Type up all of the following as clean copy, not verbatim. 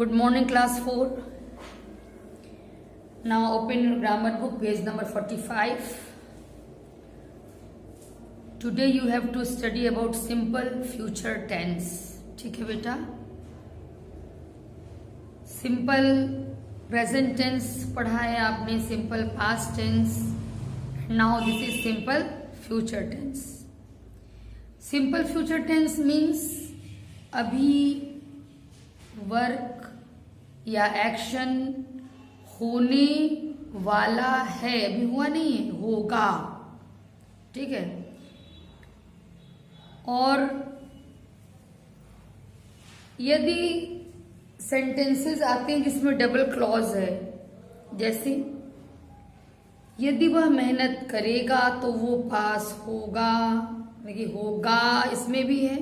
Good morning, class 4. Now open your grammar book, page number 45. Today you have to study about simple future tense. ठीक है बेटा? Simple present tense पढ़ा है आपने, simple past tense. Now this is simple future tense. Simple future tense means अभी work या action होने वाला है, अभी हुआ नहीं है, होगा. ठीक है. और यदि सेंटेंसेस आते हैं जिसमें डबल क्लॉज है, जैसे यदि वह मेहनत करेगा तो वो पास होगा, देखिए होगा इसमें भी है.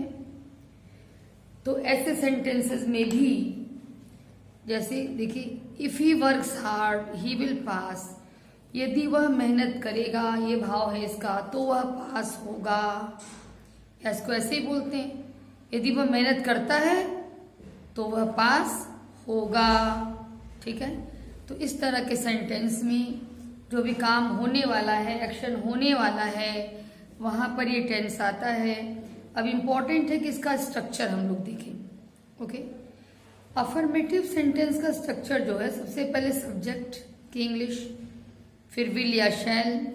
तो ऐसे सेंटेंसेस में भी जैसे देखिए if he works hard he will pass, यदि वह मेहनत करेगा, ये भाव है इसका, तो वह पास होगा. इसको ऐसे ही बोलते हैं, यदि वह मेहनत करता है तो वह पास होगा. ठीक है. तो इस तरह के सेंटेंस में जो भी काम होने वाला है, एक्शन होने वाला है, वहां पर ये टेंस आता है. अब इम्पॉर्टेंट है कि इसका स्ट्रक्चर हम लोग देखें. ओके. अफर्मेटिव सेंटेंस का स्ट्रक्चर जो है, सबसे पहले सब्जेक्ट की इंग्लिश, फिर विल या शैल,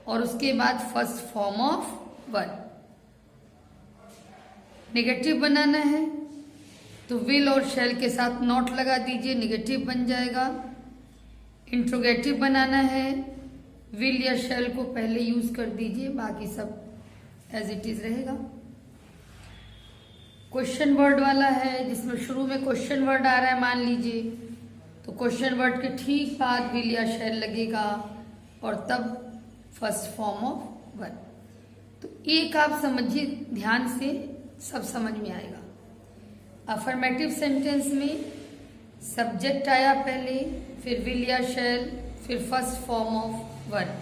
और उसके बाद first form of verb. Negative बनाना है तो विल और शैल के साथ नॉट लगा दीजिए, नेगेटिव बन जाएगा. इंट्रोगेटिव बनाना है, विल या शैल को पहले यूज कर दीजिए, बाकी सब एज इट इज रहेगा. क्वेश्चन वर्ड वाला है जिसमें शुरू में क्वेश्चन वर्ड आ रहा है, मान लीजिए, तो क्वेश्चन वर्ड के ठीक बाद विल या शैल लगेगा और तब फर्स्ट फॉर्म ऑफ वर्ब. तो एक आप समझिए ध्यान से, सब समझ में आएगा. अफर्मेटिव सेंटेंस में सब्जेक्ट आया पहले, फिर विल या शैल, फिर first form of verb.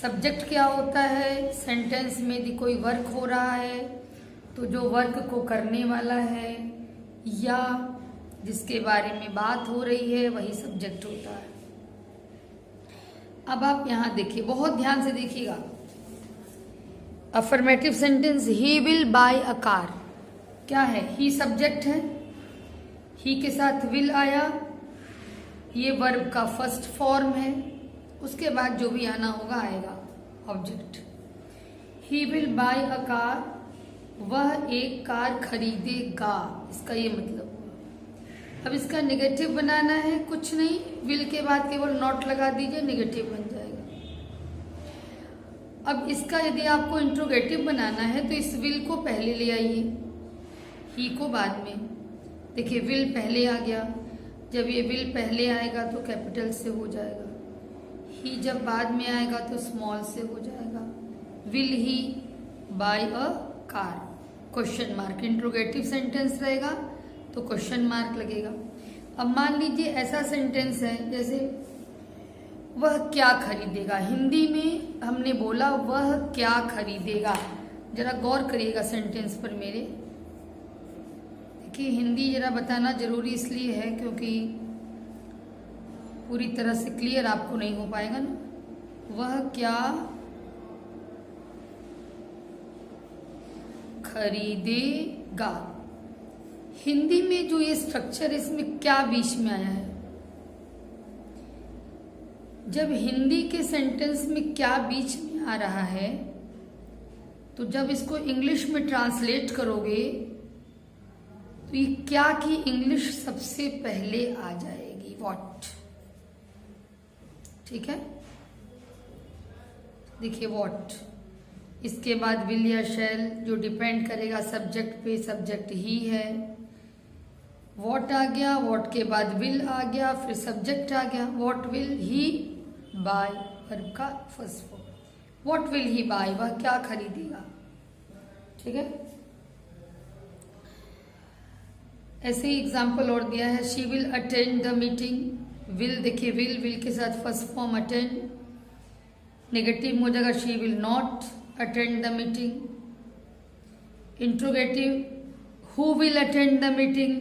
Subject क्या होता है? सेंटेंस में यदि कोई वर्क हो रहा है तो जो वर्क को करने वाला है या जिसके बारे में बात हो रही है वही सब्जेक्ट होता है. अब आप यहां देखिए, बहुत ध्यान से देखिएगा. Affirmative sentence, he will buy a car, क्या है? ही सब्जेक्ट है, ही के साथ विल आया, ये वर्ब का फर्स्ट फॉर्म है, उसके बाद जो भी आना होगा आएगा object. He will buy a car, वह एक कार खरीदेगा, इसका ये मतलब हुआ. अब इसका नेगेटिव बनाना है, कुछ नहीं, विल के बाद केवल नॉट लगा दीजिए, नेगेटिव बन जाएगा. अब इसका यदि आपको इंट्रोगेटिव बनाना है तो इस विल को पहले ले आइए, ही को बाद में. देखिए विल पहले आ गया, जब ये विल पहले आएगा तो कैपिटल से हो जाएगा, ही जब बाद में आएगा तो स्मॉल से हो जाएगा. Will he buy a car, question mark. Interrogative sentence रहेगा तो क्वेश्चन मार्क लगेगा. अब मान लीजिए ऐसा सेंटेंस है जैसे वह क्या खरीदेगा. हिंदी में हमने बोला वह क्या खरीदेगा. जरा गौर करिएगा सेंटेंस पर मेरे. देखिए हिंदी जरा बताना जरूरी इसलिए है क्योंकि पूरी तरह से क्लियर आपको नहीं हो पाएगा ना. वह क्या खरीदेगा. हिंदी में जो ये स्ट्रक्चर है इसमें क्या बीच में आया है? जब हिंदी के सेंटेंस में क्या बीच में आ रहा है तो जब इसको इंग्लिश में ट्रांसलेट करोगे तो ये क्या की इंग्लिश सबसे पहले आ जाएगी, व्हाट. ठीक है. देखिए व्हाट, इसके बाद विल या शैल जो डिपेंड करेगा सब्जेक्ट पे, सब्जेक्ट ही है. व्हाट आ गया, व्हाट के बाद विल आ गया, फिर सब्जेक्ट आ गया. What will he buy, verb का first form. What will he buy, वह क्या खरीदेगा. ठीक है. ऐसे ही एग्जाम्पल और दिया है, she will attend the meeting. Will, देखिए विल के साथ फर्स्ट फॉर्म अटेंड, नेगेटिव हो जाएगा, she will not attend the meeting. Interrogative, who will attend the meeting?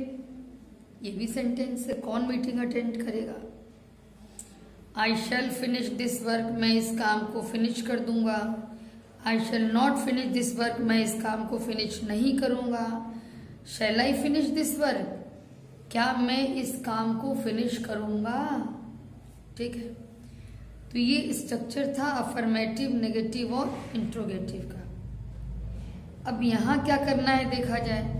ये भी सेंटेंस है, कौन मीटिंग अटेंड करेगा। I shall finish this work, मैं इस काम को फिनिश कर दूंगा। I shall not finish this work, मैं इस काम को फिनिश नहीं करूंगा। Shall I finish this work, क्या मैं इस काम को फिनिश करूंगा। ठीक है, तो ये स्ट्रक्चर था अफर्मेटिव, नेगेटिव और इंट्रोगेटिव का। अब यहां क्या करना है देखा जाए।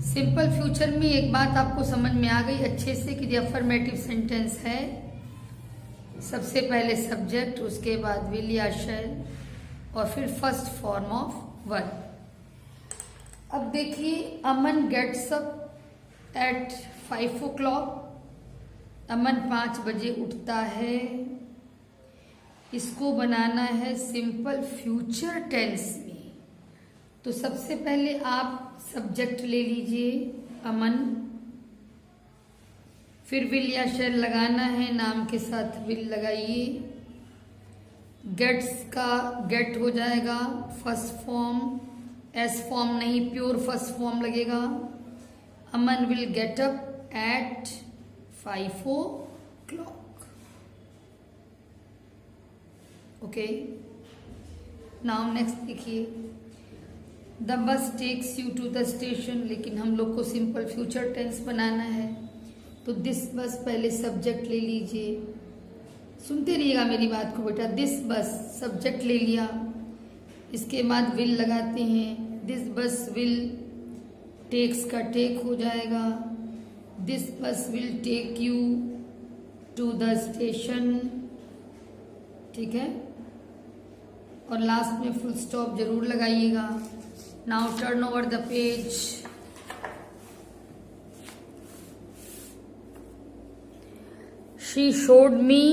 सिंपल फ्यूचर में एक बात आपको समझ में आ गई अच्छे से कि जो अफर्मेटिव सेंटेंस है, सबसे पहले सब्जेक्ट, उसके बाद विल या शैल, और फिर फर्स्ट फॉर्म ऑफ वर्ब। अब देखिए, अमन गेट्स अप एट 5 o'clock, अमन 5 बजे उठता है। इसको बनाना है सिंपल फ्यूचर टेंस में। तो सबसे पहले आप सब्जेक्ट ले लीजिए अमन, फिर विल या शैल लगाना है, नाम के साथ विल लगाइए। गेट्स का गेट हो जाएगा फर्स्ट फॉर्म, एस फॉर्म नहीं, प्योर फर्स्ट फॉर्म लगेगा। Aman will get up at 5 o'clock। Okay, now next देखिए, the bus takes you to the station, लेकिन हम लोग को सिंपल फ्यूचर टेंस बनाना है, तो दिस बस पहले सब्जेक्ट ले लीजिए। सुनते रहिएगा मेरी बात को बेटा। दिस बस सब्जेक्ट ले लिया, इसके बाद विल लगाते हैं। दिस बस विल, टेक्स का टेक हो जाएगा। This bus will take you to the station. ठीक है, और लास्ट में फुल स्टॉप जरूर लगाइएगा। Now turn over the page. She showed me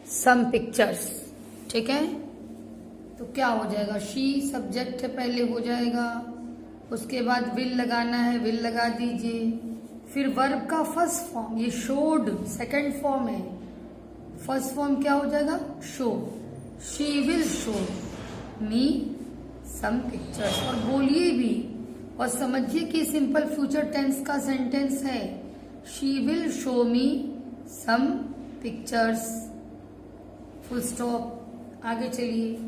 some pictures. ठीक है, तो क्या हो जाएगा, शी सब्जेक्ट है पहले हो जाएगा, उसके बाद विल लगाना है, विल लगा दीजिए। फिर वर्ब का फर्स्ट फॉर्म, ये शोड सेकंड फॉर्म है, फर्स्ट फॉर्म क्या हो जाएगा, show. She will show me some pictures. और बोलिए भी और समझिए कि सिंपल फ्यूचर टेंस का सेंटेंस है। She will show me some pictures, full stop. आगे चलिए,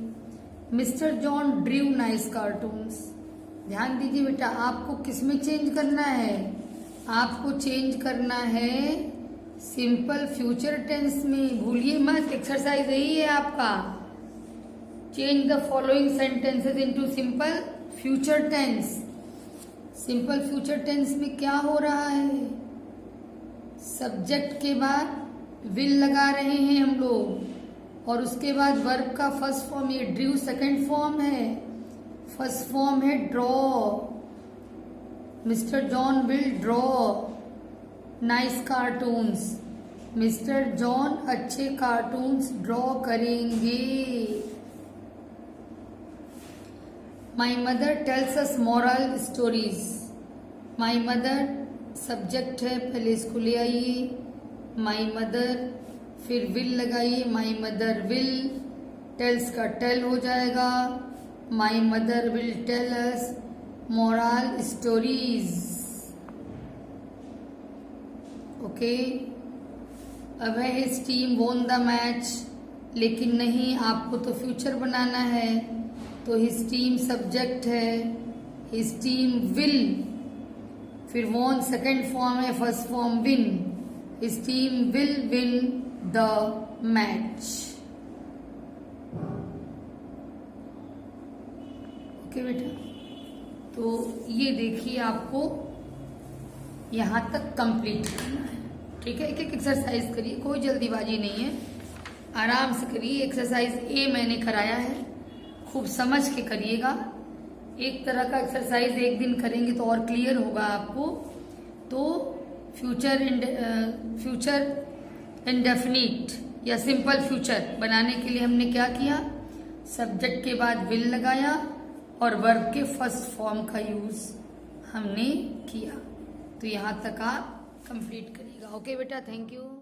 mister John drew nice cartoons. ध्यान दीजिए बेटा, आपको किसमें चेंज करना है, आपको चेंज करना है सिंपल फ्यूचर टेंस में। भूलिए मत, एक्सरसाइज यही है आपका। Change the following sentences into simple future tense. Simple future tense में क्या हो रहा है, सब्जेक्ट के बाद विल लगा रहे हैं हम लोग, और उसके बाद वर्ब का फर्स्ट फॉर्म, ये ड्रू सेकंड फॉर्म है, फर्स्ट फॉर्म है draw. Mister John will draw nice cartoons. Mister John अच्छे कार्टून्स ड्रॉ करेंगे। My mother tells us moral stories. My mother subject है, पहले इसको ले आइए, माई मदर, फिर विल लगाइए, माई मदर विल, टेल्स का टेल हो जाएगा। My mother will tell us moral stories. Okay, अब है his team won the match, लेकिन नहीं, आपको तो फ्यूचर बनाना है, तो हिज टीम सब्जेक्ट है, हिज टीम विल, फिर वोन सेकंड फॉर्म है, first form win. His team will win the match. Okay बेटा, तो ये देखिए आपको यहां तक कंप्लीट करना है। ठीक है, एक एक एक्सरसाइज करिए, कोई जल्दीबाजी नहीं है, आराम से करिए। एक्सरसाइज ए मैंने कराया है, खूब समझ के करिएगा। एक तरह का एक्सरसाइज एक दिन करेंगे तो और क्लियर होगा आपको। तो फ्यूचर इंडेफिनिट या सिंपल फ्यूचर बनाने के लिए हमने क्या किया, सब्जेक्ट के बाद विल लगाया और वर्ब के फर्स्ट फॉर्म का यूज हमने किया। तो यहाँ तक आप कंप्लीट करिएगा। ओके बेटा, थैंक यू।